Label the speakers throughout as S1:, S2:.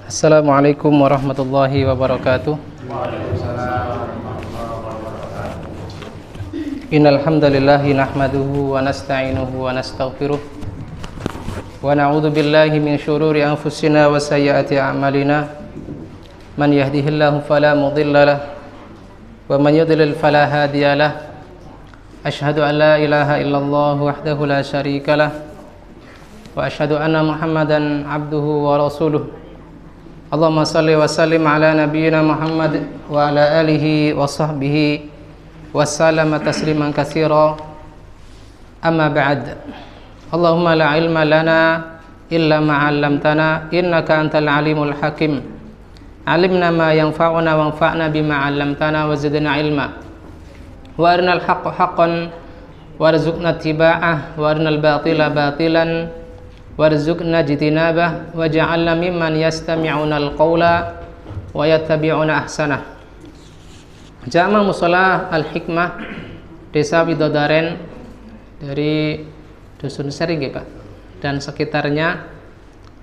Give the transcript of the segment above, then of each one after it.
S1: Assalamualaikum warahmatullahi wabarakatuh. Innal hamdalillahi nahmaduhu wa nasta'inuhu wa nastaghfiruh wa na'udzu billahi min shururi anfusina wa sayyiati a'malina. Man yahdihillahu fala mudilla lahu wa man yudlil fala hadiya lahu. Asyhadu an la ilaha illallah wahdahu la syarika lahu wa asyhadu anna Muhammadan abduhu wa rasuluh. Allahumma salli wa sallim ala nabiyyina Muhammad wa ala alihi wa sahbihi wa sallama tasliman katsira. Amma ba'd. Allahumma la ilma lana illa ma 'allamtana innaka antal alimul hakim. Alimna ma yanfa'una wanfa'na bima 'allamtana wa zidna ilma. Wa arinal haqqa haqqan warzuqna ittiba'ah wa arinal batila batilan warzuqna jitinabah waj'alna mimman yastami'una al-qawla wa yattabi'una ahsanah. Jamaah Musholah Al-Hikmah Desa Widodaren dari Dusun Sering Pak dan sekitarnya,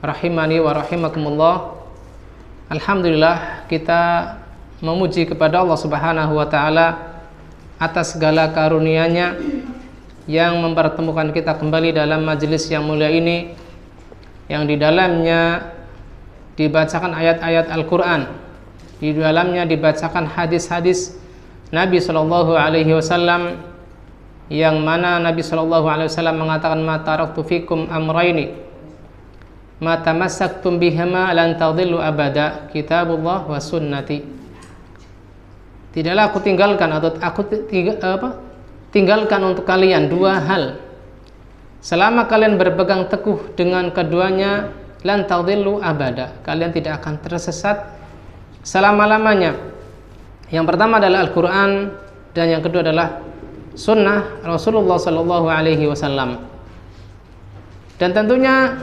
S1: rahimani wa rahimakumullah. Alhamdulillah, kita memuji kepada Allah Subhanahu wa taala atas segala karunia-Nya yang mempertemukan kita kembali dalam majelis yang mulia ini, yang di dalamnya dibacakan ayat-ayat Al-Quran, di dalamnya dibacakan hadis-hadis Nabi Shallallahu Alaihi Wasallam, yang mana Nabi Shallallahu Alaihi Wasallam mengatakan, ma taraktu fikum amraini ma tamassaktum bihima lan tadillu abada, kitabullah wa sunnati. Tidaklah aku tinggalkan atau tinggalkan untuk kalian dua hal, selama kalian berpegang teguh dengan keduanya, lan tadillu abada, kalian tidak akan tersesat selama-lamanya. Yang pertama adalah Al-Quran, dan yang kedua adalah sunnah Rasulullah Sallallahu Alaihi Wasallam. Dan tentunya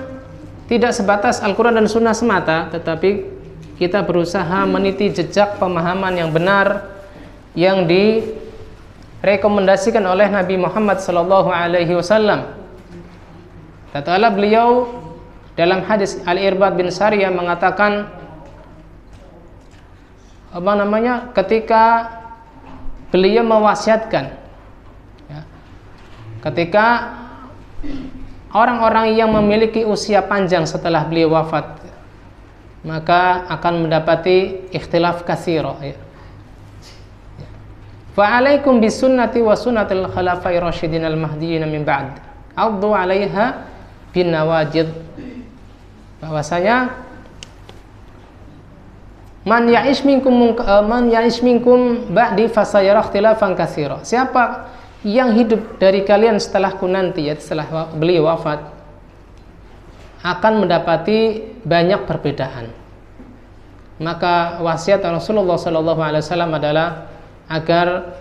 S1: tidak sebatas Al-Quran dan sunnah semata, tetapi kita berusaha meniti jejak pemahaman yang benar yang direkomendasikan oleh Nabi Muhammad Sallallahu Alaihi Wasallam. Tatkala beliau dalam hadis Al-Irbad bin Sariyah mengatakan, ketika beliau mewasiatkan, ketika orang-orang yang memiliki usia panjang setelah beliau wafat, maka akan mendapati ikhtilaf katsira. Fa'alaikum bisunnati wa sunnatil khulafai rasyidin al-mahdiyyin min ba'd, addu 'alaiha bin nawajid. Bahwasanya man ya'ish minkum ba'di fasayara ikhtilafan katsira. Siapa yang hidup dari kalian setelahku nanti, ya setelah beliau wafat, akan mendapati banyak perbedaan. Maka wasiat Rasulullah sallallahu alaihi wasallam adalah agar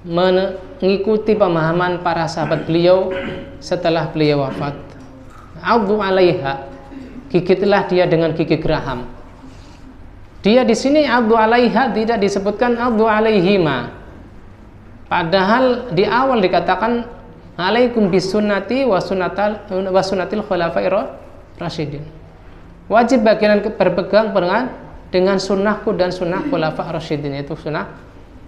S1: mengikuti pemahaman para sahabat beliau setelah beliau wafat. Addu 'alaiha, gigitlah dia dengan gigi geraham. Dia di sini addu 'alaiha, tidak disebutkan addu 'alaihima. Padahal di awal dikatakan alaikum bisunnati wa sunnatil khulafair rasyidin. Wajib bagian berpegang dengan sunnahku dan sunnah khulafa rasyidin, itu sunnah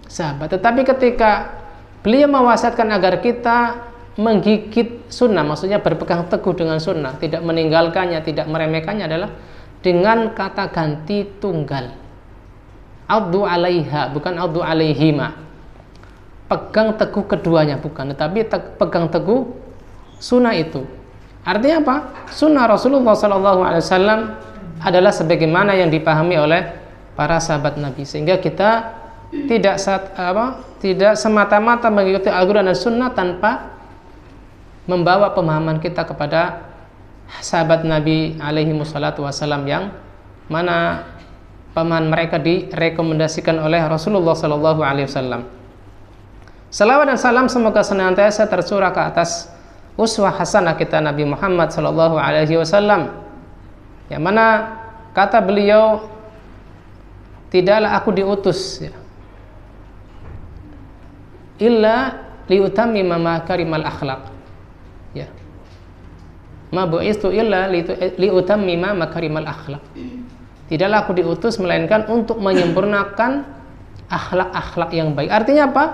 S1: sahabat. Tetapi ketika beliau mewasiatkan agar kita menggigit sunnah, maksudnya berpegang teguh dengan sunnah, tidak meninggalkannya, tidak meremehkannya, adalah dengan kata ganti tunggal. Addu 'alaiha, bukan addu 'alaihima. Pegang teguh keduanya, bukan, tetapi pegang teguh sunnah itu. Artinya apa? Sunnah Rasulullah SAW adalah sebagaimana yang dipahami oleh para sahabat Nabi, sehingga kita tidak semata-mata mengikuti Al-Quran dan sunnah tanpa membawa pemahaman kita kepada sahabat Nabi alaihi wassalatu wassalam, yang mana pemahaman mereka direkomendasikan oleh Rasulullah sallallahu alaihi wasallam. Salawat dan salam semoga senantiasa tercurah ke atas uswah hasanah kita Nabi Muhammad sallallahu alaihi wasallam, yang mana kata beliau, tidaklah aku diutus illa liutammima makarimal akhlaq, ya, ma bu'istu illa liutammima makarimal akhlaq. Tidaklah aku diutus melainkan untuk menyempurnakan akhlak-akhlak yang baik. Artinya apa?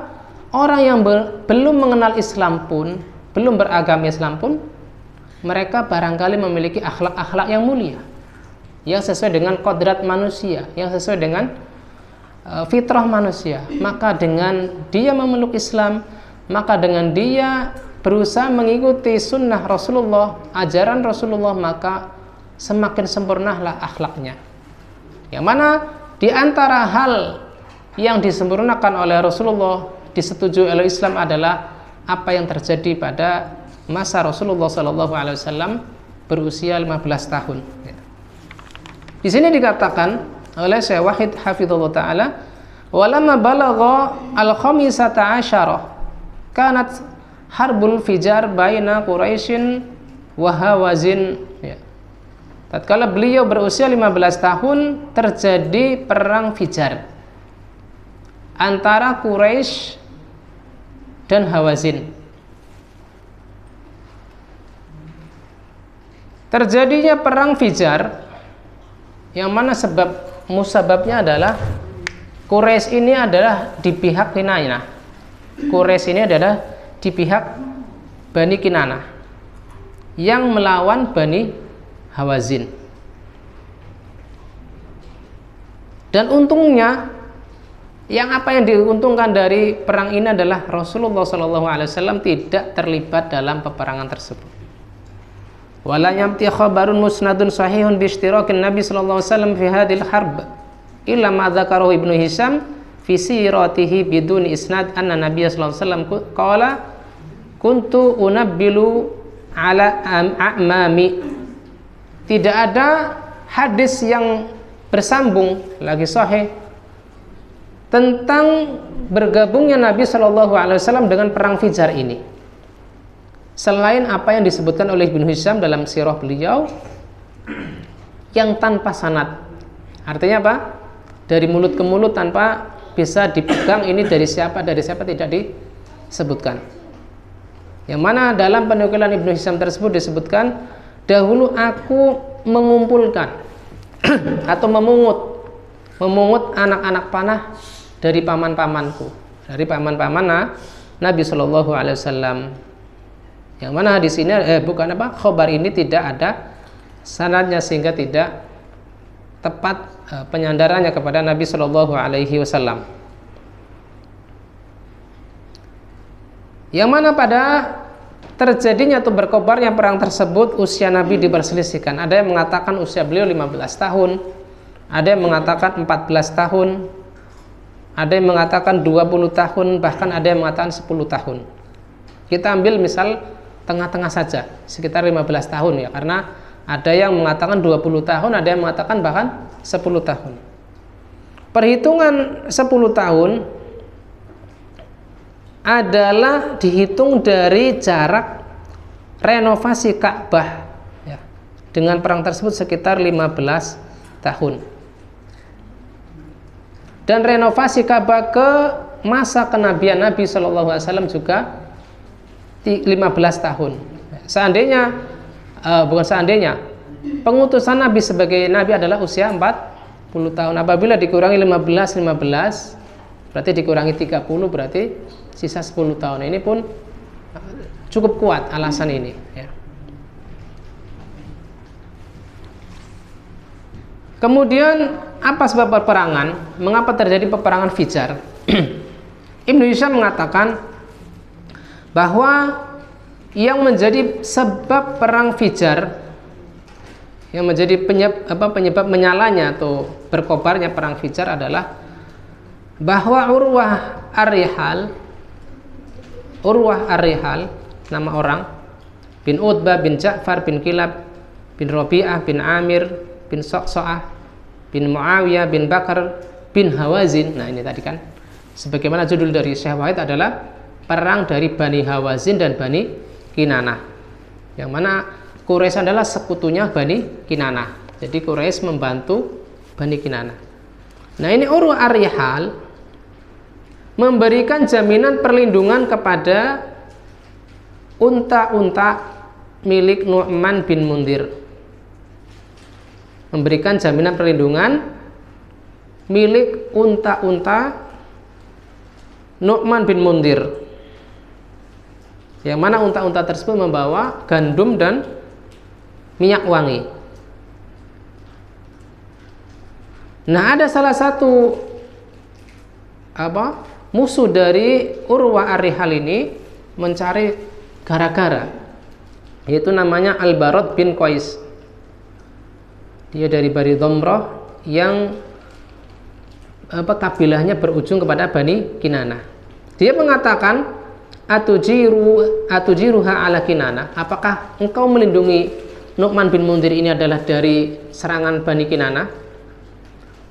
S1: Orang yang belum mengenal Islam pun, belum beragama Islam pun, mereka barangkali memiliki akhlak-akhlak yang mulia, yang sesuai dengan kodrat manusia, yang sesuai dengan fitrah manusia. Maka dengan dia memeluk Islam, maka dengan dia berusaha mengikuti sunnah Rasulullah, ajaran Rasulullah, maka semakin sempurnalah akhlaknya. Yang mana di antara hal yang disempurnakan oleh Rasulullah, disetujui oleh Islam adalah apa yang terjadi pada masa Rasulullah SAW berusia 15 tahun. Di sini dikatakan oleh Syekh Wahid hafizallahu taala, walamma balagha al-khamisata asyarah kanat harbul fijar baina Quraisyin wa Hawazin. Tatkala beliau berusia 15 tahun, terjadi perang Fijar antara Quraisy dan Hawazin. Terjadinya perang Fijar, yang mana musababnya adalah Quraisy ini adalah di pihak Kinanah. Quraisy ini adalah di pihak Bani Kinanah yang melawan Bani Hawazin. Dan untungnya, apa yang diuntungkan dari perang ini adalah Rasulullah SAW tidak terlibat dalam peperangan tersebut. Wala yamti khabarun musnadun sahihun bi ishtirakin Nabi sallallahu alaihi wasallam fi hadhil harb illa ma dzakarahu Ibnu Hisham fi siratihi biduni isnad anna Nabi sallallahu alaihi wasallam qala kuntu unabbilu ala a'mami. Tidak ada hadis yang bersambung lagi sahih tentang bergabungnya Nabi Shallallahu Alaihi Wasallam dengan perang Fijar ini, selain apa yang disebutkan oleh Ibnu Hisham dalam sirah beliau yang tanpa sanad. Artinya apa? Dari mulut ke mulut tanpa bisa dipegang ini dari siapa tidak disebutkan. Yang mana dalam penukilan Ibnu Hisham tersebut disebutkan, dahulu aku mengumpulkan atau memungut anak-anak panah dari paman-pamanku, dari paman-paman Nabi Shallallahu Alaihi Wasallam. Yang mana di sini khobar ini tidak ada sanadnya sehingga tidak tepat penyandarannya kepada Nabi Shallallahu Alaihi Wasallam. Yang mana pada terjadinya atau berkobarnya perang tersebut usia Nabi diperselisihkan. Ada yang mengatakan usia beliau 15 tahun, ada yang mengatakan 14 tahun, ada yang mengatakan 20 tahun, bahkan ada yang mengatakan 10 tahun. Kita ambil misal tengah-tengah saja, sekitar 15 tahun ya, karena ada yang mengatakan 20 tahun, ada yang mengatakan bahkan 10 tahun. Perhitungan 10 tahun adalah dihitung dari jarak renovasi Ka'bah ya, dengan perang tersebut sekitar 15 tahun. Dan renovasi Ka'bah ke masa kenabian Nabi Shallallahu Alaihi Wasallam juga 15 tahun. Pengutusan Nabi sebagai Nabi adalah usia 40 tahun. Apabila dikurangi 15 berarti dikurangi 30, berarti sisa 10 tahun. Ini pun cukup kuat alasan ini ya. Kemudian apa sebab peperangan? Mengapa terjadi peperangan Fijar? Ibnu Hisham mengatakan bahwa yang menjadi sebab perang Fijar, yang menjadi penyebab menyalanya atau berkobarnya perang Fijar adalah bahwa Urwah Ar-Rihal, nama orang, bin Utbah bin Ja'far bin Kilab bin Rabi'ah bin Amir bin Sa'sa'ah bin Muawiyah bin Bakar bin Hawazin. Nah ini tadi kan, sebagaimana judul dari Syekh Wahid adalah perang dari Bani Hawazin dan Bani Kinanah, yang mana Quraisy adalah sekutunya Bani Kinanah. Jadi Quraisy membantu Bani Kinanah. Nah ini Urwah Ar-Rihal memberikan jaminan perlindungan kepada unta-unta milik Nu'man bin Mundir. memberikan jaminan perlindungan milik unta-unta Nu'man bin Mundir, yang mana unta-unta tersebut membawa gandum dan minyak wangi. Nah, ada salah satu musuh dari Urwah Ar-Rihal ini mencari gara-gara, yaitu namanya Al-Barad bin Qais. Dia dari Bani Dhamrah yang kabilahnya berujung kepada Bani Kinanah. Dia mengatakan, atujiruha ala Kinanah, apakah engkau melindungi Nu'man bin Mundir ini adalah dari serangan Bani Kinanah?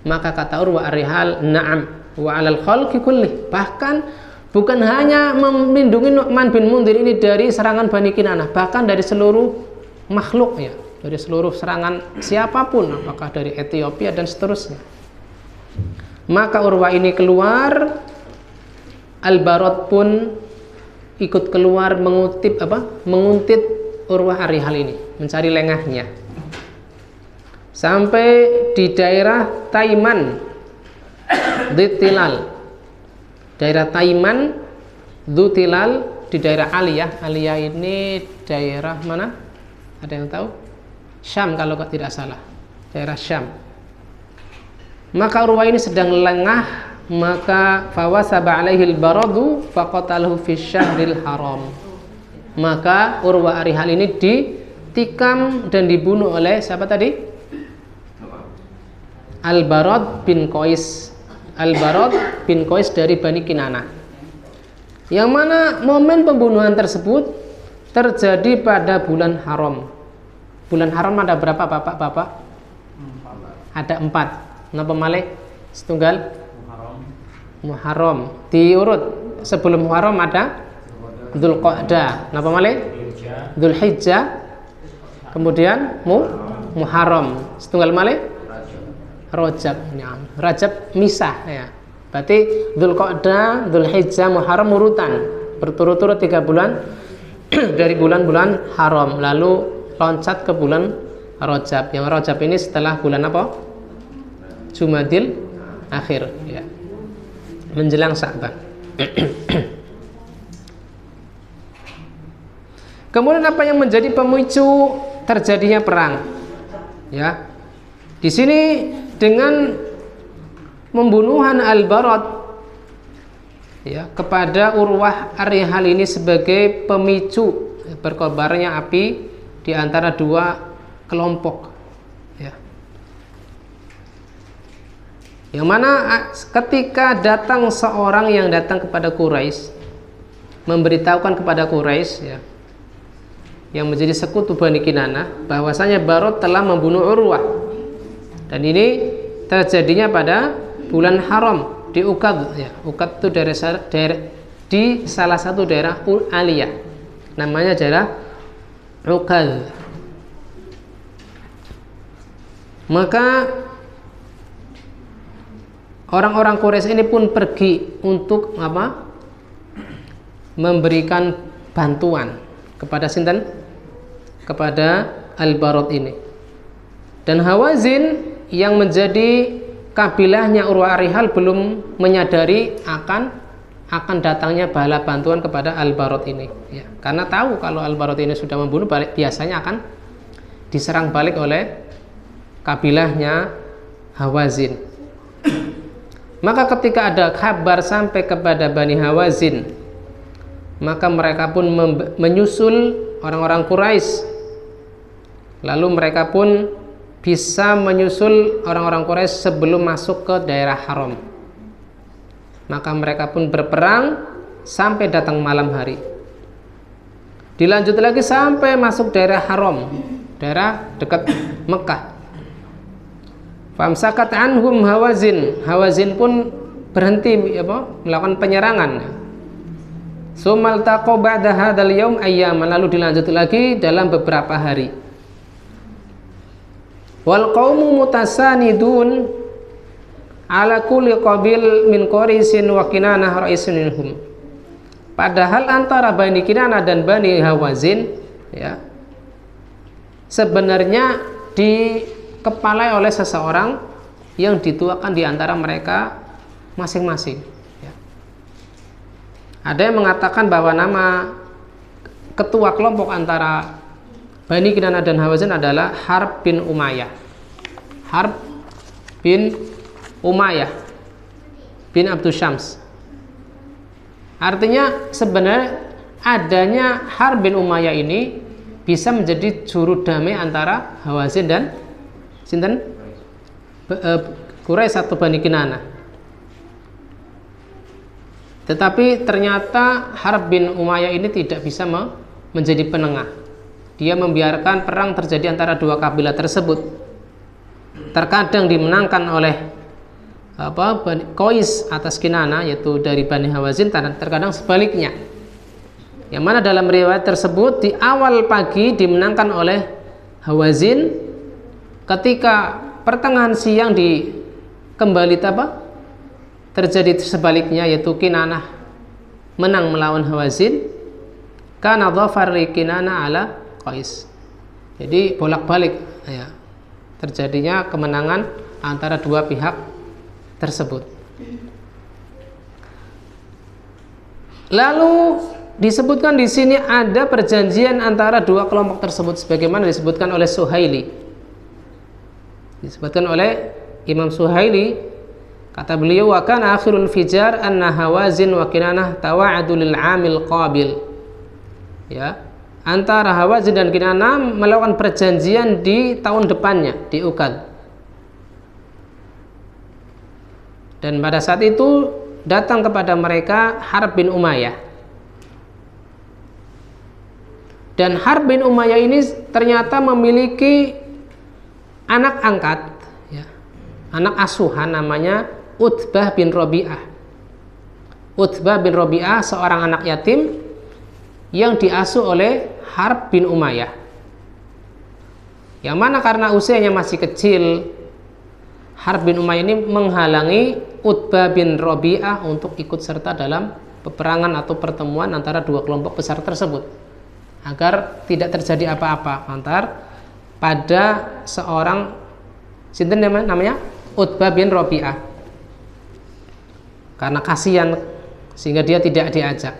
S1: Maka kata Urwah Ar-Rihal, na'am wa 'alal khalqi kullih, bahkan bukan hanya melindungi Nu'man bin Mundir ini dari serangan Bani Kinanah, bahkan dari seluruh makhluk, ya, dari seluruh serangan siapapun, apakah dari Ethiopia dan seterusnya. Maka Urwah ini keluar, Al-Barad pun ikut keluar menguntit Urwah Ar-Rihal ini, mencari lengahnya. Sampai di daerah Taiman, Dhutilal. Daerah Taiman, Dhutilal di daerah Aliyah. Aliyah ini daerah mana? Ada yang tahu? Syam kalau tidak salah. Daerah Syam. Maka Urwah ini sedang lengah, maka fawasaba alaihil baradu faqatalahu fi syahril haram. Maka Urwah Ar-Rihal ini ditikam dan dibunuh oleh siapa tadi? Al-Barad bin Qais. Al-Barad bin Qais dari Bani Kinanah. Yang mana momen pembunuhan tersebut terjadi pada bulan haram. Bulan haram ada berapa bapak-bapak? Ada 4. Napa malih? Setunggal Muharram. Diurut sebelum Muharram ada Dzulqa'dah. Napa malih? Dzulhijjah. Kemudian Muharram. Setunggal malih? Rajab. Rajab misah, ya. Berarti Dzulqa'dah, Dzulhijjah, Muharram urutan berturut-turut 3 bulan dari bulan-bulan haram, lalu loncat ke bulan Rajab. Yang Rajab ini setelah bulan apa? Jumadil akhir, ya, menjelang Sa'ban. Kemudian apa yang menjadi pemicu terjadinya perang? Ya, di sini dengan pembunuhan Al-Barad, ya, kepada Urwah Ar-Rihal ini sebagai pemicu berkobarnya api di antara 2 kelompok, ya. Yang mana ketika datang seorang yang datang kepada Quraisy, memberitahukan kepada Quraisy, ya, yang menjadi sekutu Bani Kinanah, bahwasanya Barad telah membunuh Urwah, dan ini terjadinya pada bulan haram di Uqad, ya. Uqad itu daerah di salah satu daerah Aliyah, namanya daerah Uqad. Maka orang-orang Quraisy ini pun pergi untuk memberikan bantuan kepada sinten? Kepada Al-Barad ini. Dan Hawazin yang menjadi kabilahnya Urwah Ar-Rihal belum menyadari akan datangnya bala bantuan kepada Al-Barad ini, ya. Karena tahu kalau Al-Barad ini sudah membunuh, biasanya akan diserang balik oleh kabilahnya Hawazin. Maka ketika ada kabar sampai kepada Bani Hawazin, maka mereka pun menyusul orang-orang Quraisy. Lalu mereka pun bisa menyusul orang-orang Quraisy sebelum masuk ke daerah haram. Maka mereka pun berperang sampai datang malam hari. Dilanjut lagi sampai masuk daerah haram, daerah dekat Mekah. Famsakat anhum Hawazin. Hawazin pun berhenti melakukan penyerangan. Sumal taqo ba'da hadzal yaum ayyaman, lalu dilanjut lagi dalam beberapa hari. Wal qaumu mutasanidun ala kulli qabil min Quraisyin wa Kinanah ra'isun minhum. Padahal antara Bani Kinanah dan Bani Hawazin, ya, sebenarnya di dikepalai oleh seseorang yang dituakan di antara mereka masing-masing. Ya. Ada yang mengatakan bahwa nama ketua kelompok antara Bani Kinanah dan Hawazin adalah Harb bin Umayyah. Harb bin Umayyah bin Abdus Syams. Artinya sebenarnya adanya Harb bin Umayyah ini bisa menjadi juru damai antara Hawazin dan sinten? Quraisy atau Bani Kinanah. Tetapi ternyata Harb bin Umayyah ini tidak bisa menjadi penengah. Dia membiarkan perang terjadi antara dua kabilah tersebut. Terkadang dimenangkan oleh Qais atas Kinanah, yaitu dari Bani Hawazin, terkadang sebaliknya. Yang mana dalam riwayat tersebut di awal pagi dimenangkan oleh Hawazin, ketika pertengahan siang kembali terjadi sebaliknya, yaitu Kinanah menang melawan Hawazin. Kana dhafar li Kinanah ala Qais. Jadi bolak-balik ya, terjadinya kemenangan antara dua pihak tersebut. Lalu disebutkan di sini ada perjanjian antara dua kelompok tersebut sebagaimana disebutkan oleh Suhaili. Disebutkan oleh Imam Suhaili, kata beliau, wa kana akhirul fijar anna Hawazin wa Kinanah tawa'adu lil 'amil qabil. Ya, antara Hawazin dan Kinanah melakukan perjanjian di tahun depannya di Uqad. Dan pada saat itu datang kepada mereka Harb bin Umayyah. Dan Harb bin Umayyah ini ternyata memiliki anak angkat, ya, anak asuhan namanya Utbah bin Rabi'ah. Utbah bin Rabi'ah seorang anak yatim yang diasuh oleh Harb bin Umayyah. Yang mana karena usianya masih kecil, Harb bin Umayyah ini menghalangi Utbah bin Rabi'ah untuk ikut serta dalam peperangan atau pertemuan antara dua kelompok besar tersebut, agar tidak terjadi apa-apa pada seorang sinten namanya Utbah bin Rabi'ah, karena kasihan sehingga dia tidak diajak.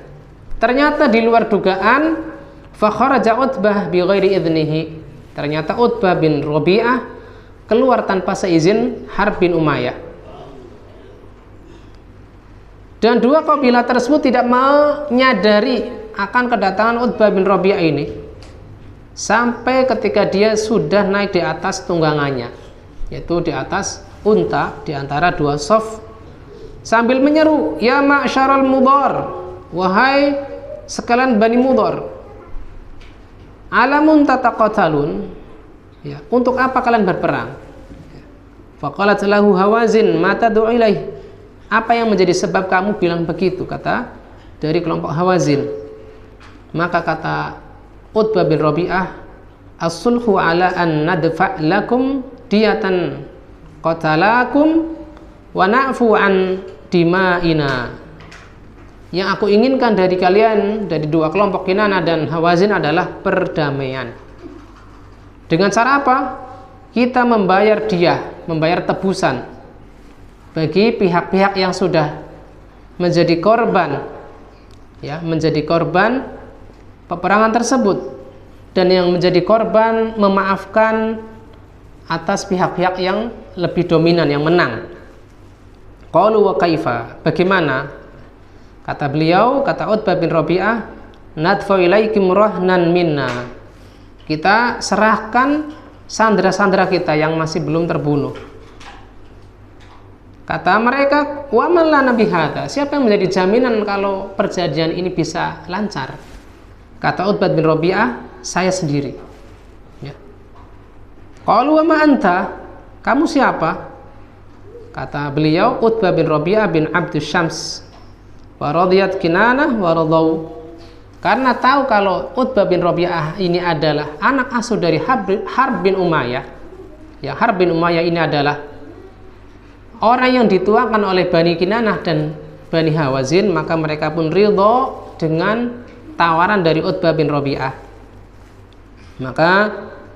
S1: Ternyata di luar dugaan, fa kharaja Utbah bi ghairi idnihi. Ternyata Utbah bin Rabi'ah keluar tanpa seizin Harb bin Umayyah. Dan dua kabilah tersebut tidak menyadari akan kedatangan Utbah bin Rabi'ah ini sampai ketika dia sudah naik di atas tunggangannya, yaitu di atas unta di antara dua shaf, sambil menyeru, ya ma'syaral Mudhar, wahai sekalian Bani Mudhar, alamun tataqatalun, ya, untuk apa kalian berperang? Faqalat lahu Hawazin ma tad'u ilaih, apa yang menjadi sebab kamu bilang begitu, kata dari kelompok Hawazin. Maka kata Utbah bin Rabi'ah, as-sulhu ala an nadfa' lakum diyatan qatalakum wa na'fu an dima'ina. Yang aku inginkan dari kalian, dari dua kelompok Kinanah dan Hawazin, adalah perdamaian. Dengan cara apa? Kita membayar diyah, membayar tebusan bagi pihak-pihak yang sudah menjadi korban, ya, menjadi korban peperangan tersebut, dan yang menjadi korban memaafkan atas pihak-pihak yang lebih dominan, yang menang. Qalu wa kaifa, bagaimana? Kata beliau, kata Utbah bin Rabi'ah, nadfa ilaikum rahnan minna, kita serahkan sandera-sandera kita yang masih belum terbunuh. Kata mereka, wa man lana bihadza, siapa yang menjadi jaminan kalau perjanjian ini bisa lancar? Kata Utbah bin Rabi'ah, saya sendiri. Ya. Qalu wa ma anta, kamu siapa? Kata beliau, Utbah bin Rabi'ah bin Abdus Syams. Wa radiyat Kinanah wa radau. Karena tahu kalau Utbah bin Rabi'ah ini adalah anak asuh dari Harb bin Umayyah. Ya, Harb bin Umayyah ini adalah orang yang dituakan oleh Bani Kinanah dan Bani Hawazin, maka mereka pun ridho dengan tawaran dari Utbah bin Rabi'ah. Maka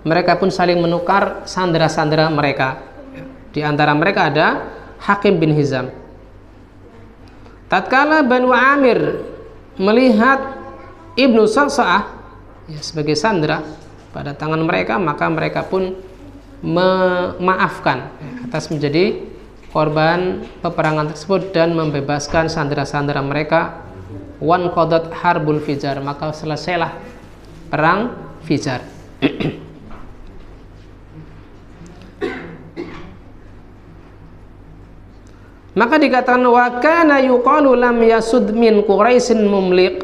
S1: mereka pun saling menukar sandera-sandera mereka. Di antara mereka ada Hakim bin Hizam. Tatkala Banu Amir melihat Ibnu Sa'sa'ah sebagai sandera pada tangan mereka, maka mereka pun memaafkan atas menjadi korban peperangan tersebut dan membebaskan sandera-sandera mereka. Wan qadat harbul fijar, maka selesailah perang Fijar. Maka dikatakan wa kana yuqalu lam yasud min Quraisyin mumliq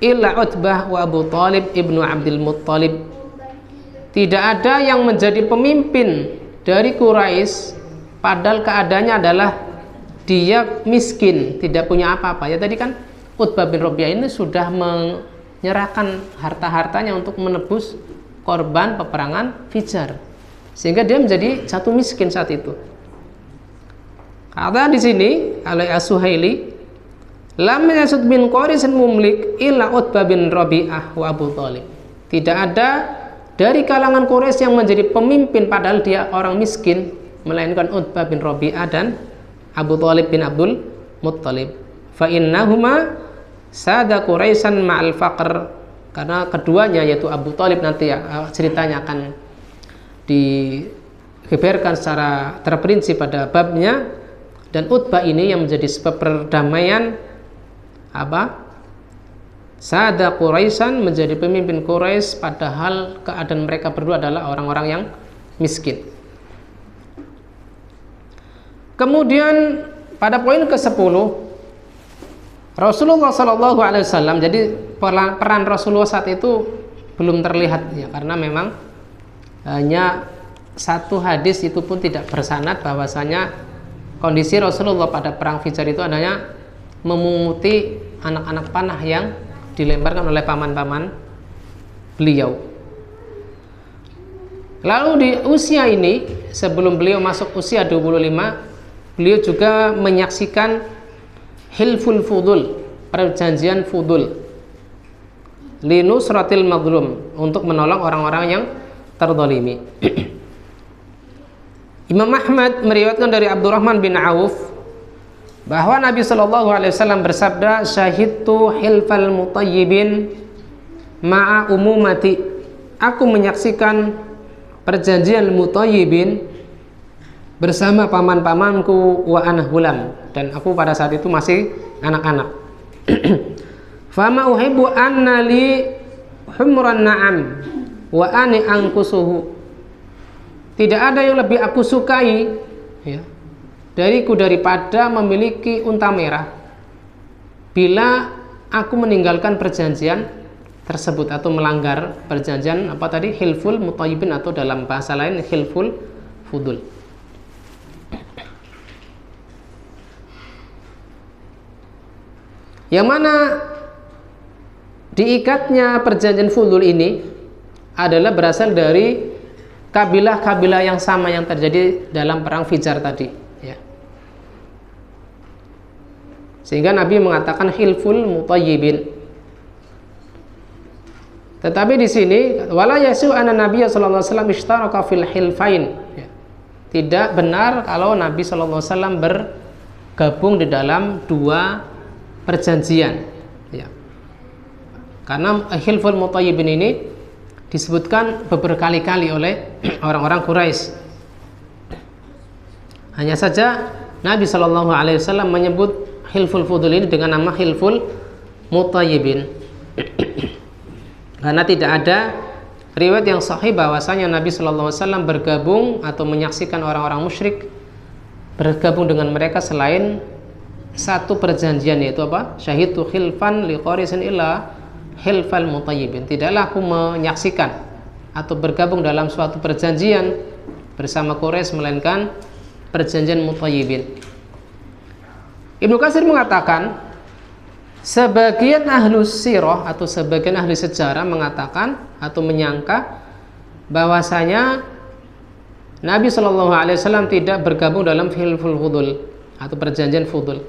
S1: illa Utbah wa Abu Talib ibnu Abdul Muttalib. Tidak ada yang menjadi pemimpin dari Quraisy padahal keadaannya adalah dia miskin, tidak punya apa-apa. Ya tadi kan Utbah bin Rabi'ah ini sudah menyerahkan harta-hartanya untuk menebus korban peperangan Fijar, sehingga dia menjadi jatuh miskin saat itu. Kata di sini oleh As-Suhaili, lam yasud min Quraisyin mumlik illa Utbah bin Rabi'ah wa Abu Talib. Tidak ada dari kalangan Quraisy yang menjadi pemimpin padahal dia orang miskin, melainkan Utbah bin Rabi'ah dan Abu Talib bin Abdul Muttalib. Fa innahuma sada Quraisyan ma'al faqr, karena keduanya yaitu Abu Talib nanti ceritanya akan digeberkan secara terperinci pada babnya, dan Utbah ini yang menjadi sebab perdamaian Sada Quraisyan, menjadi pemimpin Quraisy padahal keadaan mereka berdua adalah orang-orang yang miskin. Kemudian pada poin ke-10, Rasulullah SAW, jadi peran Rasulullah saat itu belum terlihat ya, karena memang hanya satu hadis itu pun tidak bersanad bahwasanya kondisi Rasulullah pada perang Fijar itu adanya memunguti anak-anak panah yang dilemparkan oleh paman-paman beliau. Lalu di usia ini, sebelum beliau masuk usia 25, beliau juga menyaksikan Hilful Fudul, perjanjian Fudul, linusratil maghlum, untuk menolong orang-orang yang terzalimi. Imam Ahmad meriwayatkan dari Abdurrahman bin Auf bahwa Nabi SAW bersabda, syahidtu hilfal mutayyibin ma'a umumati, aku menyaksikan perjanjian mutayyibin bersama paman-pamanku wa ana hulam, dan aku pada saat itu masih anak-anak. Fama uhibbu anna li humran na'am wa ani ankusuhu, tidak ada yang lebih aku sukai ya, dariku daripada memiliki unta merah bila aku meninggalkan perjanjian tersebut atau melanggar perjanjian hilful mutayyibin, atau dalam bahasa lain hilful fudul. Yang mana diikatnya perjanjian fudul ini adalah berasal dari kabilah-kabilah yang sama yang terjadi dalam perang Fijar tadi ya. Sehingga Nabi mengatakan hilful mutayyibin. Tetapi di sini wala yasu anna Nabi sallallahu alaihi wasallam ishtaraka fil hilfain ya. Tidak benar kalau Nabi sallallahu alaihi wasallam bergabung di dalam dua perjanjian ya. Karena hilful mutayyibin ini disebutkan beberkali-kali oleh orang-orang Quraisy. Hanya saja Nabi Shallallahu Alaihi Wasallam menyebut hilful fudul ini dengan nama hilful mutayyibin karena tidak ada riwayat yang sahih bahwasanya Nabi Shallallahu Alaihi Wasallam bergabung atau menyaksikan orang-orang musyrik bergabung dengan mereka selain satu perjanjian, yaitu syahidtu khilfan li Quraisyin illa hilfal mutayyibin. Tidaklah aku menyaksikan atau bergabung dalam suatu perjanjian bersama Quraisy melainkan perjanjian mutayyibin. Ibnu Katsir mengatakan, sebagian ahli sirah atau sebagian ahli sejarah mengatakan atau menyangka bahwasanya Nabi Shallallahu Alaihi Wasallam tidak bergabung dalam hilful fudul atau perjanjian fudul.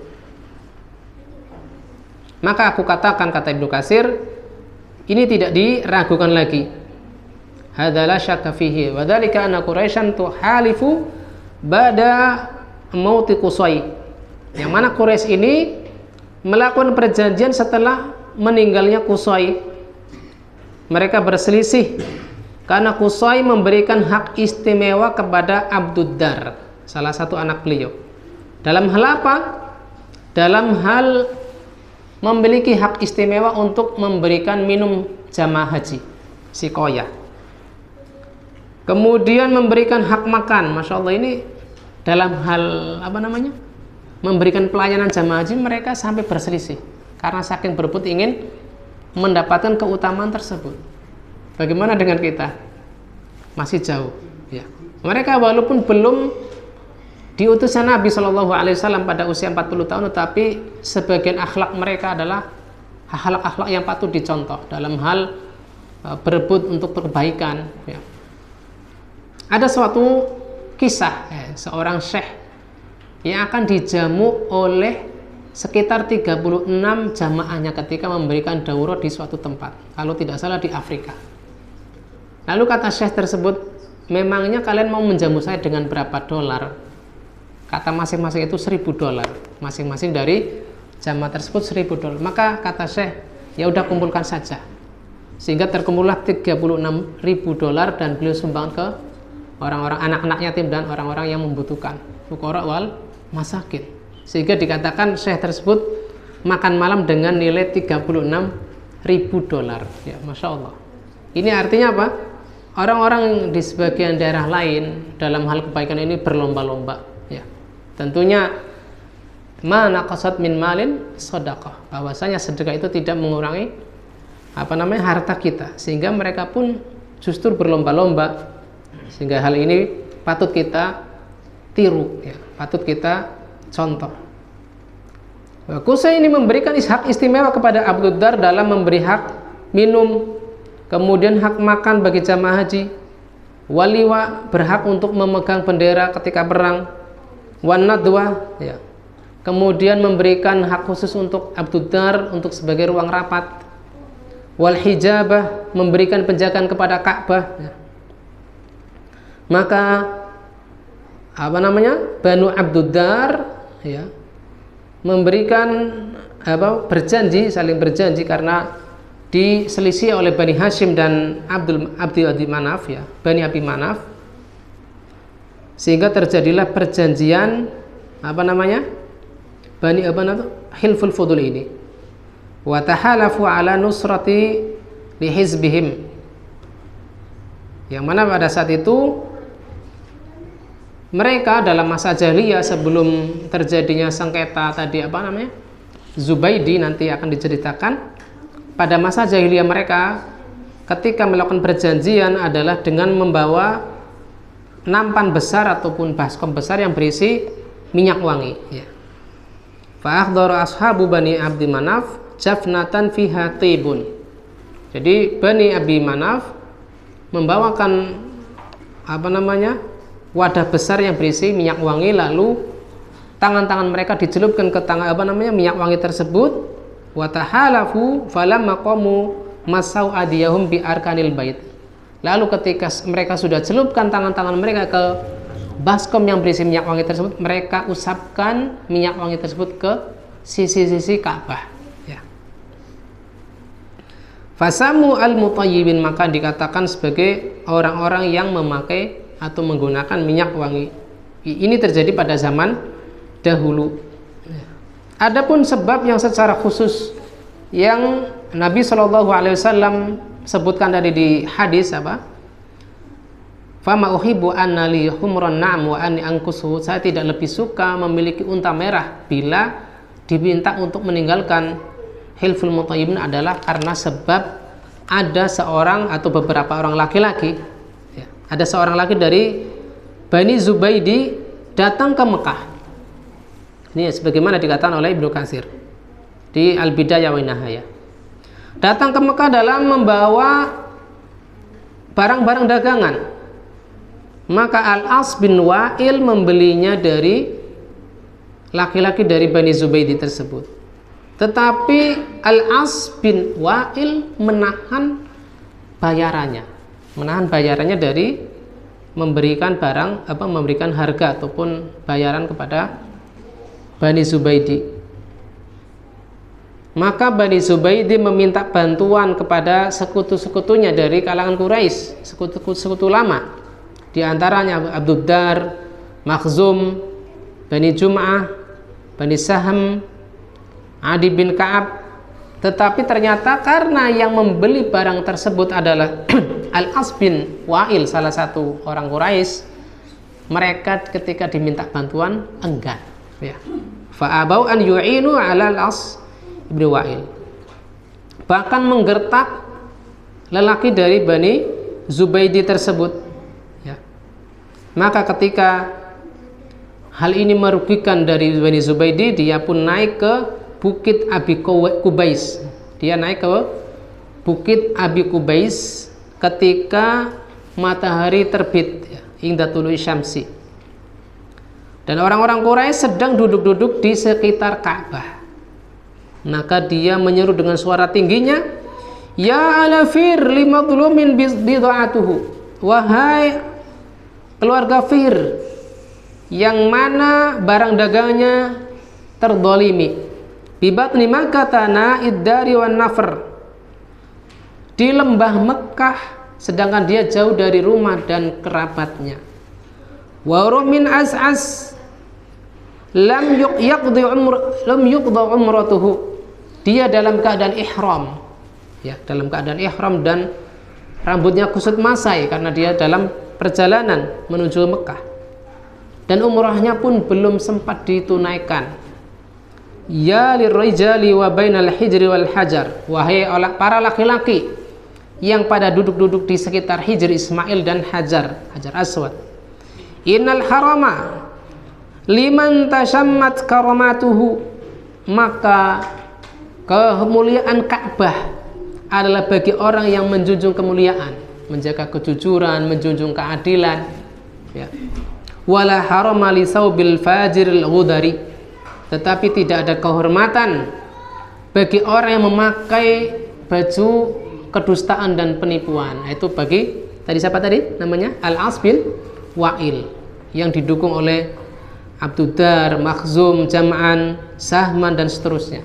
S1: Maka aku katakan, kata Ibnu Katsir, ini tidak diragukan lagi. Hadza la syakka fihi wa dzalika anna Quraisyan tuhalifu ba'da mauti Qusay. Yang mana Quraisy ini melakukan perjanjian setelah meninggalnya Qusay. Mereka berselisih karena Qusay memberikan hak istimewa kepada Abduddar, salah satu anak beliau. Dalam hal apa? Dalam hal memiliki hak istimewa untuk memberikan minum jamaah haji, sikoyah. Kemudian memberikan hak makan. Masya Allah, ini dalam hal apa namanya? Memberikan pelayanan jamaah haji, mereka sampai berselisih karena saking berebut ingin mendapatkan keutamaan tersebut. Bagaimana dengan kita? Masih jauh ya. Mereka walaupun belum diutusnya Nabi SAW pada usia 40 tahun, tetapi sebagian akhlak mereka adalah akhlak yang patut dicontoh dalam hal berebut untuk perbaikan ya. Ada suatu kisah seorang syekh yang akan dijamu oleh sekitar 36 jamaahnya ketika memberikan daurah di suatu tempat, kalau tidak salah di Afrika. Lalu kata syekh tersebut, memangnya kalian mau menjamu saya dengan berapa dolar? Kata masing-masing itu $1.000, masing-masing dari jamaah tersebut $1.000. Maka kata syekh, ya udah kumpulkan saja, sehingga terkumpullah $36.000 dan beliau sumbang ke orang-orang anak-anak yatim dan orang-orang yang membutuhkan, fuqara wal masakin. Sehingga dikatakan syekh tersebut makan malam dengan nilai $36.000 ya, Masya Allah. Ini artinya apa? Orang-orang di sebagian daerah lain dalam hal kebaikan ini berlomba-lomba ya. Tentunya mana qasad min malin sedekah, bahwasanya sedekah itu tidak mengurangi apa namanya harta kita, sehingga mereka pun justru berlomba-lomba. Sehingga hal ini patut kita tiru ya, patut kita contoh. Qusay ini memberikan hak istimewa kepada Abduddar dalam memberi hak minum, kemudian hak makan bagi jamaah haji. Waliwa berhak untuk memegang bendera ketika perang. Wan nadwa ya. Kemudian memberikan hak khusus untuk Abduddar untuk sebagai ruang rapat. Wal hijabah, memberikan penjagaan kepada Ka'bah ya. Maka apa namanya? Banu Abduddar ya, memberikan berjanji, saling berjanji karena diselisih oleh Bani Hashim dan Abdi Manaf ya, Bani Abi Manaf, sehingga terjadilah perjanjian apa namanya? Bani Hilful Fudul ini. Wa tahalafu ala nusrati li hizbihim. Yang mana pada saat itu mereka dalam masa jahiliyah sebelum terjadinya sengketa tadi apa namanya? Zubaidi, nanti akan diceritakan. Pada masa jahiliyah mereka ketika melakukan perjanjian adalah dengan membawa nampan besar ataupun baskom besar yang berisi minyak wangi ya. Fa akhdara ashabu Bani Abdi Manaf jafnatan fiha tibun. Jadi Bani Abi Manaf membawakan apa namanya? Wadah besar yang berisi minyak wangi, lalu tangan-tangan mereka dicelupkan ke tangan apa namanya minyak wangi tersebut. Wa tahalafu falamma qamu masau adiyahum bi arkanil bait. Lalu ketika mereka sudah celupkan tangan-tangan mereka ke baskom yang berisi minyak wangi tersebut, mereka usapkan minyak wangi tersebut ke sisi-sisi Ka'bah ya. Fasamu al-mutayyibin, maka dikatakan sebagai orang-orang yang memakai atau menggunakan minyak wangi. Ini terjadi pada zaman dahulu. Adapun sebab yang secara khusus yang Nabi SAW sebutkan tadi di hadis apa? Fama uhibbu anna li humran na'am wa anni anqusu. Saya tidak lebih suka memiliki unta merah bila diminta untuk meninggalkan hilful mutayyibin adalah karena sebab ada seorang atau beberapa orang laki-laki ya, ada seorang laki dari Bani Zubaidi datang ke Mekah. Ini sebagaimana dikatakan oleh Ibnu Katsir di Al-Bidayah wa Nihayah. Datang ke Mekah dalam membawa barang-barang dagangan. Maka Al-As bin Wa'il membelinya dari laki-laki dari Bani Zubaidi tersebut. Tetapi Al-As bin Wa'il menahan bayarannya, menahan bayarannya dari memberikan barang memberikan harga ataupun bayaran kepada Bani Zubaidi. Maka Bani Zubaidi meminta bantuan kepada sekutu-sekutunya dari kalangan Quraisy, sekutu lama. Di antaranya Abdud Dar, Makhzum, Bani Jum'ah, Bani Sahm, Adi bin Ka'ab. Tetapi ternyata karena yang membeli barang tersebut adalah Al-As bin Wa'il, salah satu orang Quraisy, mereka ketika diminta bantuan enggan, ya. Fa'abau an yu'inu 'ala Al-As bin Wa'il. Bahkan menggertak lelaki dari Bani Zubaidi tersebut, ya. Maka ketika hal ini merugikan dari Bani Zubaidi, dia pun naik ke Bukit Abi Kubais. Dia naik ke Bukit Abi Kubais ketika matahari terbit, ya, hingga tuluy syamsi. Dan orang-orang Quraisy sedang duduk-duduk di sekitar Ka'bah. Maka dia menyeru dengan suara tingginya, "Ya ala Fir limadlumin bid'atuhu." Wahai keluarga Fir, yang mana barang dagangnya terdolimi. Bibatni makatana iddari wan nafr. Di lembah Mekah, sedangkan dia jauh dari rumah dan kerabatnya. Wa min as'as lam yuqda umratuhu. Dia dalam keadaan ihram, ya, dalam keadaan ihram dan rambutnya kusut masai karena dia dalam perjalanan menuju Mekah. Dan umrahnya pun belum sempat ditunaikan. Ya lirrijali wa bainal hijri wal hajar. Wahai para laki-laki yang pada duduk-duduk di sekitar Hijr Ismail dan Hajar Aswad. Innal harama liman tasyammat karamatuhu. Maka kemuliaan Ka'bah adalah bagi orang yang menjunjung kemuliaan, menjaga kejujuran, menjunjung keadilan, ya. Wala harama li saubil fajiril ghudari. Tetapi tidak ada kehormatan bagi orang yang memakai baju kedustaan dan penipuan. Itu bagi tadi siapa tadi namanya? Al-As bin Wa'il, yang didukung oleh Abdud Dar, Makhzum, Jam'an, Sahman dan seterusnya.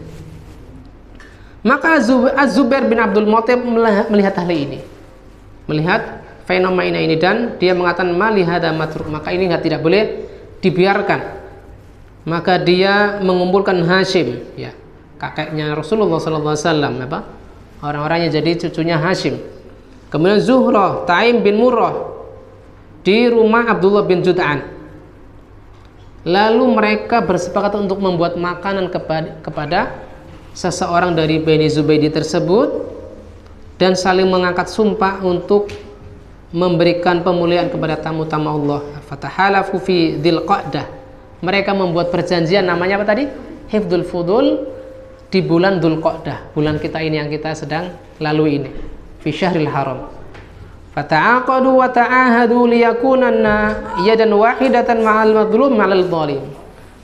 S1: Maka Az-Zubair bin Abdul Muttalib melihat hal ini, melihat fenomena ini, dan dia mengatakan malihada matruk, maka ini tidak boleh dibiarkan. Maka dia mengumpulkan Hashim, ya, kakeknya Rasulullah SAW, orang-orangnya jadi cucunya Hashim. Kemudian Zuhrah, Taim bin Murrah di rumah Abdullah bin Jud'an. Lalu mereka bersepakat untuk membuat makanan kepada seseorang dari Bani Zubaidi tersebut dan saling mengangkat sumpah untuk memberikan pemuliaan kepada tamu-tamu Allah. Fatahalafu fi Dzulqa'dah. Mereka membuat perjanjian, namanya apa tadi? Hifdzul Fudul, di bulan Dzulqa'dah, bulan kita ini yang kita sedang lalui ini, fi syahril haram. Fata'aqadu wa ta'ahadu liyakunanna yadan wahidatan ma'al madlum ma'al dhalim.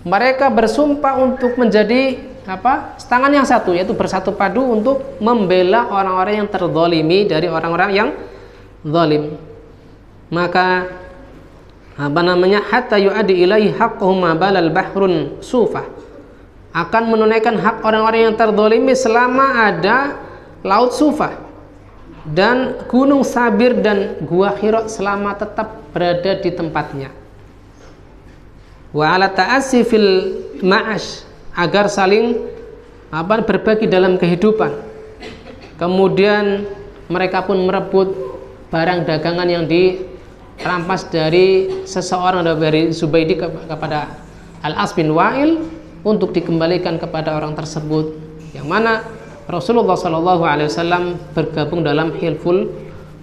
S1: Mereka bersumpah untuk menjadi tangan yang satu, yaitu bersatu padu untuk membela orang-orang yang terzalimi dari orang-orang yang zalim. Maka hatta yu'addi ilaihi haqquhum ma balal bahrun sufah, akan menunaikan hak orang-orang yang terzalimi selama ada laut Sufah dan gunung Sabir dan gua Hira selama tetap berada di tempatnya. Wa ala ta'assi fil ma'ash, agar saling berbagi dalam kehidupan. Kemudian mereka pun merebut barang dagangan yang dirampas dari seseorang dari Zubaidi kepada Al-As bin Wa'il untuk dikembalikan kepada orang tersebut, yang mana Rasulullah SAW bergabung dalam Hilful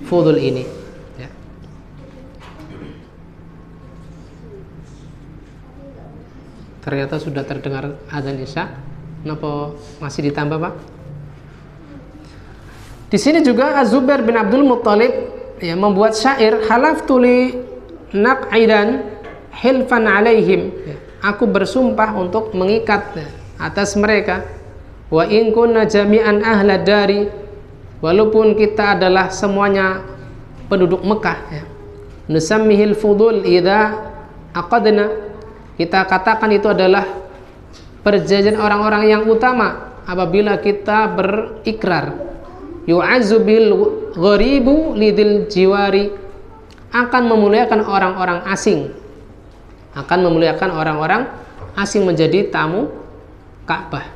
S1: Fudul ini, ya. Ternyata sudah terdengar azan Isya. Kenapa masih ditambah, Pak? Di sini juga Az-Zubair bin Abdul Muttalib, ya, membuat syair, halaftu li naq'idan hilfan alaihim, ya, aku bersumpah untuk mengikat, ya, atas mereka. Wa in kunna jami'an ahla dari, walaupun kita adalah semuanya penduduk Mekah ya. Nusammihil fudul idza aqadna, kita katakan itu adalah perjanjian orang-orang yang utama apabila kita berikrar. Yu'azzu bil gharibu lidil jiwari, akan memuliakan orang-orang asing, akan memuliakan orang-orang asing menjadi tamu Ka'bah,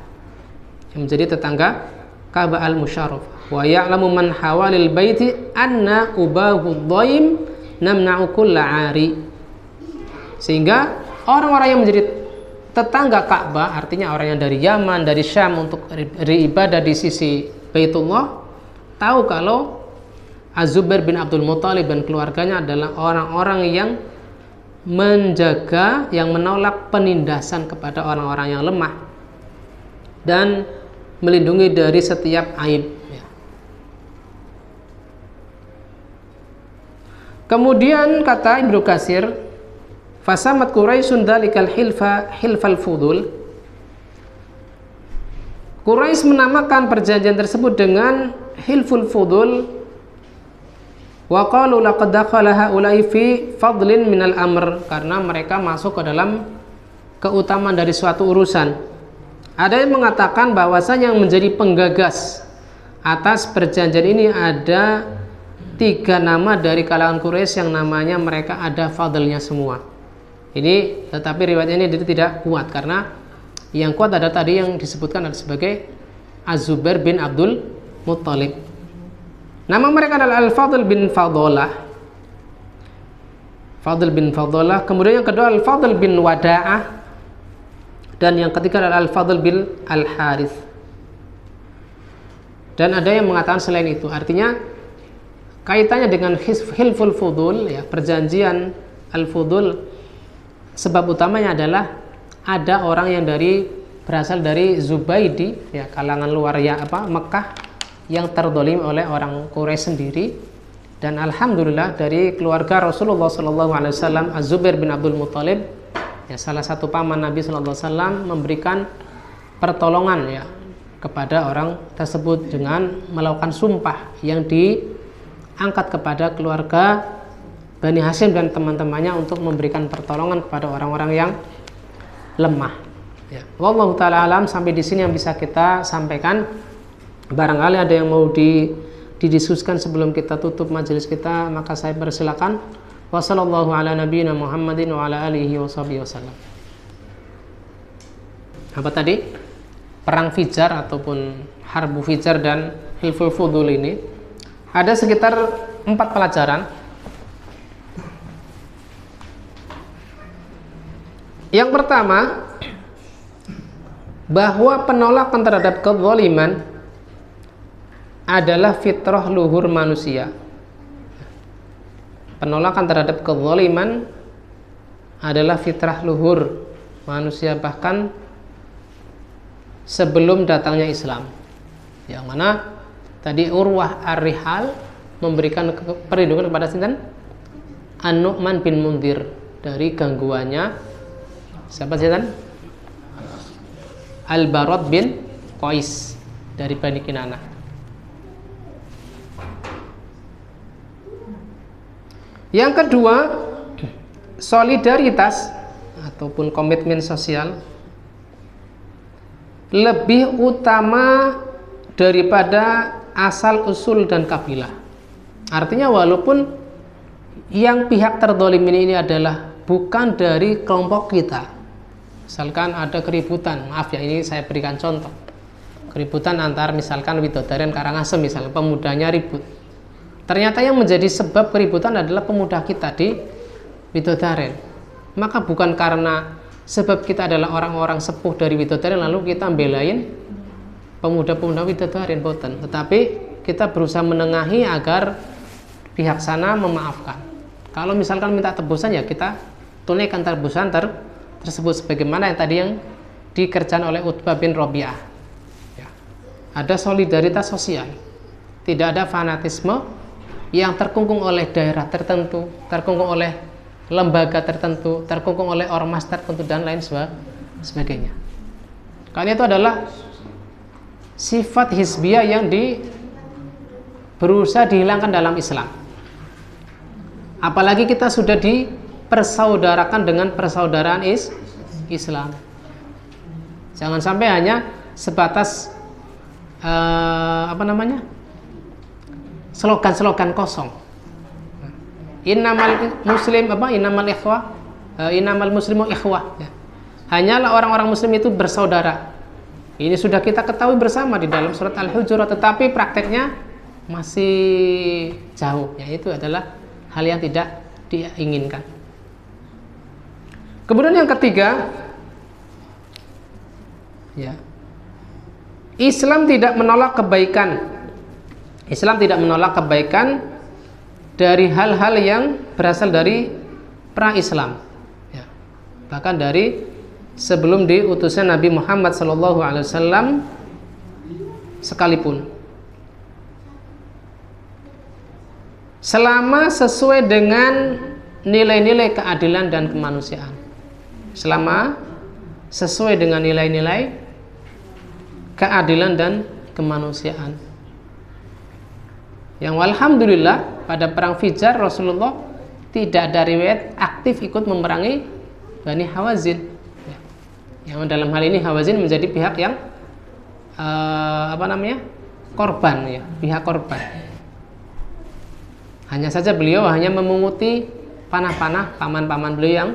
S1: yang menjadi tetangga Ka'bah al-Musyarrafah. Wa ya'lamu man hawalil baiti anna ubahu dhaim namna'u kulla 'ari, sehingga orang-orang yang menjadi tetangga Ka'bah, artinya orang yang dari Yaman, dari Syam untuk beribadah di sisi Baitullah, tahu kalau Az-Zubair bin Abdul Muthalib dan keluarganya adalah orang-orang yang menjaga, yang menolak penindasan kepada orang-orang yang lemah dan melindungi dari setiap aib ya. Kemudian kata Ibnu Katsir, fasamat Quraisyun dalikal hilfal fudul, Quraisy menamakan perjanjian tersebut dengan hilful fudul, wa qalu laqad dakhala haula'i fi fadlin minal amr, karena mereka masuk ke dalam keutamaan dari suatu urusan. Ada yang mengatakan bahwasanya yang menjadi penggagas atas perjanjian ini ada 3 nama dari kalangan Quraisy yang namanya mereka ada fadlnya semua. Ini tetapi riwayat ini tidak kuat, karena yang kuat ada tadi yang disebutkan adalah sebagai Az-Zubair bin Abdul Muthalib. Nama mereka adalah Al-Fadl bin Fadlah. Fadl bin Fadlah. Kemudian yang kedua Al-Fadl bin Wada'ah, dan yang ketiga adalah Al-Fadl bin Al-Harith. Dan ada yang mengatakan selain itu, artinya kaitannya dengan hilful fudul ya, perjanjian al-fudul, sebab utamanya adalah ada orang yang berasal dari Zubaidi ya, kalangan luar ya Mekah, yang terdolim oleh orang Quraisy sendiri, dan alhamdulillah dari keluarga Rasulullah SAW, Az-Zubair bin Abdul Muthalib ya, salah satu paman Nabi SAW, memberikan pertolongan ya kepada orang tersebut dengan melakukan sumpah yang diangkat kepada keluarga Bani Hashim dan teman-temannya untuk memberikan pertolongan kepada orang-orang yang lemah ya. Wallahu ta'ala alam. Sampai di sini yang bisa kita sampaikan. Barangkali ada yang mau didiskusikan sebelum kita tutup majelis kita, maka saya persilakan. Wassallallahu ala nabiyina Muhammadin wa ala alihi wasallam. Apa tadi? Perang Fijar ataupun Harbu Fijar dan Hilful Fudul ini ada sekitar 4 pelajaran. Yang pertama, bahwa penolakan terhadap kezaliman adalah fitrah luhur manusia. Penolakan terhadap kezaliman adalah fitrah luhur manusia, bahkan sebelum datangnya Islam. Yang mana tadi Urwah Ar-Rihal memberikan perlindungan kepada sinten? An-Nu'man bin Mundhir dari gangguannya siapa sih kan? Al-Barad bin Qais dari Bani Kinanah. Yang kedua, solidaritas ataupun komitmen sosial lebih utama daripada asal usul dan kabilah. Artinya walaupun yang pihak terdolim ini adalah bukan dari kelompok kita, misalkan ada keributan, maaf ya ini saya berikan contoh, keributan antar misalkan Widodaren Karangasem, misalnya pemudanya ribut, ternyata yang menjadi sebab keributan adalah pemuda kita di Widodaren, maka bukan karena sebab kita adalah orang-orang sepuh dari Widodaren lalu kita belain pemuda-pemuda Widodaren, boten, tetapi kita berusaha menengahi agar pihak sana memaafkan. Kalau misalkan minta tebusan ya kita tunaikan tebusan tersebut sebagaimana yang tadi yang dikerjakan oleh Utbah bin Rabi'ah ya. Ada solidaritas sosial, tidak ada fanatisme yang terkungkung oleh daerah tertentu, terkungkung oleh lembaga tertentu, terkungkung oleh ormas tertentu dan lain sebagainya. Karena itu adalah sifat hizbiyah yang berusaha dihilangkan dalam Islam. Apalagi kita sudah dipersaudarakan dengan persaudaraan Islam. Jangan sampai hanya sebatas slogan-slogan kosong. Innamal muslimu ikhwah. Ya. Hanyalah orang-orang muslim itu bersaudara. Ini sudah kita ketahui bersama di dalam surat Al-Hujurat, tetapi prakteknya masih jauh. Yaitu adalah hal yang tidak diinginkan. Kemudian yang ketiga, ya, Islam tidak menolak kebaikan. Islam tidak menolak kebaikan dari hal-hal yang berasal dari pra-Islam. Ya. Bahkan dari sebelum diutusnya Nabi Muhammad SAW sekalipun. Selama sesuai dengan nilai-nilai keadilan dan kemanusiaan. Selama sesuai dengan nilai-nilai keadilan dan kemanusiaan. Yang alhamdulillah pada perang Fijar Rasulullah tidak ada riwayat aktif ikut memerangi Bani Hawazin. Yang dalam hal ini Hawazin menjadi pihak yang korban, ya, pihak korban. Hanya saja beliau hanya memunguti panah-panah paman-paman beliau yang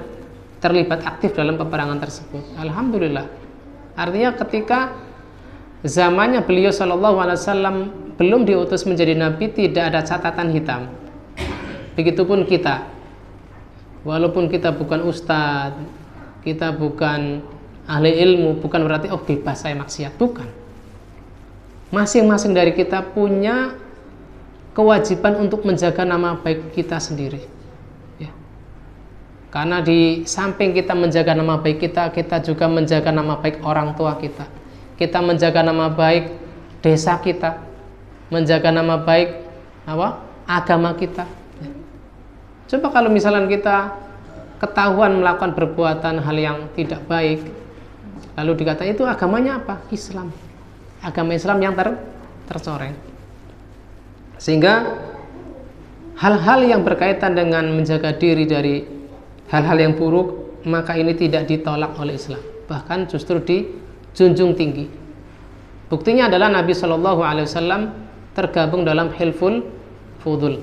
S1: terlibat aktif dalam peperangan tersebut. Alhamdulillah. Artinya ketika zamannya beliau SAW belum diutus menjadi nabi, tidak ada catatan hitam. Begitupun kita, walaupun kita bukan ustadz, kita bukan ahli ilmu, bukan berarti bebas saya maksiat, bukan. Masing-masing dari kita punya kewajiban untuk menjaga nama baik kita sendiri, ya. Karena di samping kita menjaga nama baik kita, kita juga menjaga nama baik orang tua kita. Kita menjaga nama baik desa kita, menjaga nama baik agama kita. Ya. Coba kalau misalnya kita ketahuan melakukan perbuatan hal yang tidak baik, lalu dikatakan itu agamanya apa? Islam. Agama Islam yang tercoreng. Sehingga hal-hal yang berkaitan dengan menjaga diri dari hal-hal yang buruk, maka ini tidak ditolak oleh Islam, bahkan justru dijunjung tinggi. Buktinya adalah Nabi SAW tergabung dalam Hilful Fudul.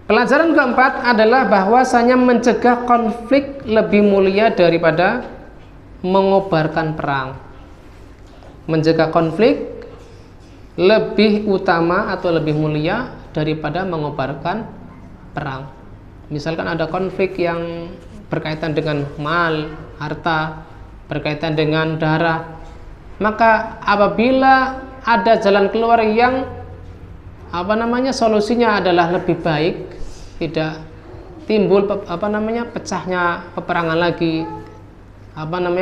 S1: Pelajaran keempat adalah bahwasanya mencegah konflik lebih mulia daripada mengobarkan perang. Mencegah konflik lebih utama atau lebih mulia daripada mengobarkan perang. Misalkan ada konflik yang berkaitan dengan mal, harta, berkaitan dengan darah, maka apabila ada jalan keluar yang solusinya adalah lebih baik, tidak timbul pecahnya peperangan lagi,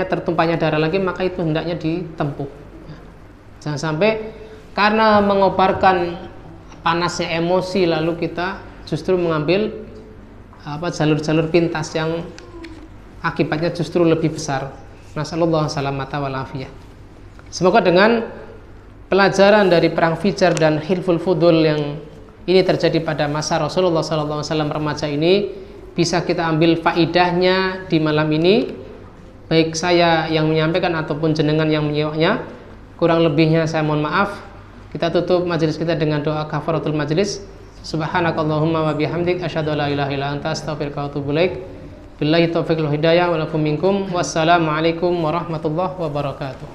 S1: tertumpahnya darah lagi, maka itu hendaknya ditempuh. Jangan sampai karena mengobarkan panasnya emosi lalu kita justru mengambil jalur-jalur pintas yang akibatnya justru lebih besar. Nasallallahu salamata wal afiyah. Semoga dengan pelajaran dari perang Fijar dan Hilful Fudul yang ini terjadi pada masa Rasulullah SAW remaja ini, bisa kita ambil faidahnya di malam ini, baik saya yang menyampaikan ataupun jenengan yang menyimaknya. Kurang lebihnya saya mohon maaf. Kita tutup majelis kita dengan doa kafaratul majelis. Subhanakallahumma wa bihamdik asyhadu an la ilaha illa anta astaghfiruka wa atubu ilaik. Billahi taufiq wal hidayah wa lakum minkum. Wassalamualaikum warahmatullahi wabarakatuh.